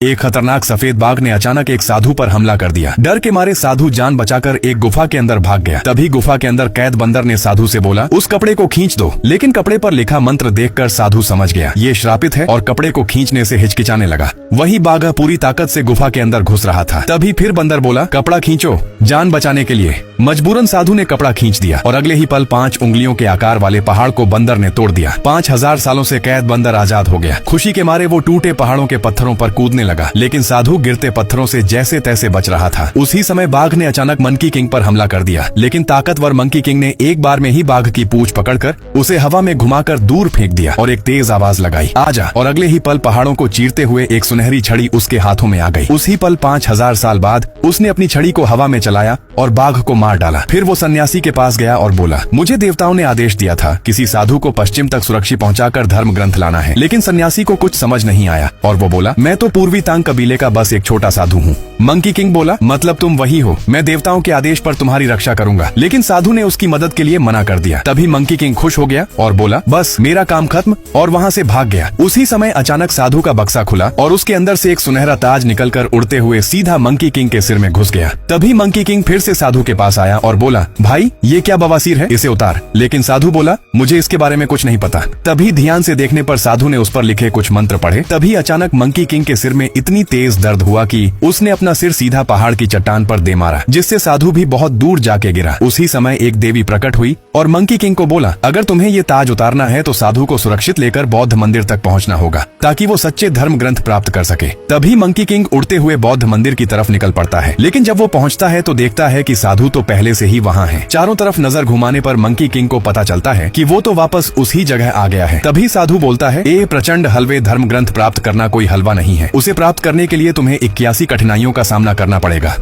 एक खतरनाक सफेद बाघ ने अचानक एक साधु पर हमला कर दिया। डर के मारे साधु जान बचाकर एक गुफा के अंदर भाग गया। तभी गुफा के अंदर कैद बंदर ने साधु से बोला, उस कपड़े को खींच दो। लेकिन कपड़े पर लिखा मंत्र देखकर साधु समझ गया ये श्रापित है और कपड़े को खींचने से हिचकिचाने लगा। वही बाघ पूरी ताकत से गुफा के अंदर घुस रहा था। तभी फिर बंदर बोला, कपड़ा खींचो जान बचाने के लिए। मजबूरन साधु ने कपड़ा खींच दिया और अगले ही पल 5 उंगलियों के आकार वाले पहाड़ को बंदर ने तोड़ दिया। 5000 सालों से कैद बंदर आजाद हो गया। खुशी के मारे वो टूटे पहाड़ों के पत्थरों पर कूदने लगा, लेकिन साधु गिरते पत्थरों से जैसे तैसे बच रहा था। उसी समय बाघ ने अचानक मंकी किंग पर हमला कर दिया, लेकिन ताकतवर मंकी किंग ने एक बार में ही बाघ की पूंछ पकड़कर उसे हवा में घुमाकर दूर फेंक दिया और एक तेज आवाज लगाई, आजा। और अगले ही पल पहाड़ों को चीरते हुए एक सुनहरी छड़ी उसके हाथों में आ गई। उसी पल 5000 साल बाद उसने अपनी छड़ी को हवा में चलाया और बाघ को मार डाला। फिर वो सन्यासी के पास गया और बोला, मुझे देवताओं ने आदेश दिया था किसी साधु को पश्चिम तक सुरक्षित पहुंचाकर धर्म ग्रंथ लाना है। लेकिन सन्यासी को कुछ समझ नहीं आया और वो बोला, मैं तो पूर्वी तांग कबीले का बस एक छोटा साधु हूँ। मंकी किंग बोला, मतलब तुम वही हो, मैं देवताओं के आदेश पर तुम्हारी रक्षा करूंगा। लेकिन साधु ने उसकी मदद के लिए मना कर दिया। तभी मंकी किंग खुश हो गया और बोला, बस मेरा काम खत्म, और वहाँ से भाग गया। उसी समय अचानक साधु का बक्सा खुला और उसके अंदर से एक सुनहरा ताज निकलकर उड़ते हुए सीधा मंकी किंग के सिर में घुस गया। तभी मंकी किंग फिर से साधु के पास आया और बोला, भाई ये क्या बवासीर है, इसे उतार। लेकिन साधु बोला, मुझे इसके बारे में कुछ नहीं पता। तभी ध्यान से देखने पर साधु ने उस पर लिखे कुछ मंत्र पढ़े। तभी अचानक मंकी किंग के सिर में इतनी तेज दर्द हुआ कि उसने अपना सिर सीधा पहाड़ की चट्टान पर दे मारा, जिससे साधु भी बहुत दूर जाके गिरा। उसी समय एक देवी प्रकट हुई और मंकी किंग को बोला, अगर तुम्हें ये ताज उतारना है तो साधु को सुरक्षित लेकर बौद्ध मंदिर तक पहुंचना होगा, ताकि वो सच्चे धर्म ग्रंथ प्राप्त कर सके। तभी मंकी किंग उड़ते हुए बौद्ध मंदिर की तरफ निकल पड़ता है। लेकिन जब वो पहुंचता है तो देखता है कि साधु तो पहले से ही वहाँ है। चारों तरफ नजर घुमाने पर मंकी किंग को पता चलता है कि वो तो वापस उसी जगह आ गया है। तभी साधु बोलता है, ये प्रचंड हलवे धर्म ग्रंथ प्राप्त करना कोई हलवा नहीं है। उसे प्राप्त करने के लिए तुम्हें 81 कठिनाइयों का सामना करना पड़ेगा।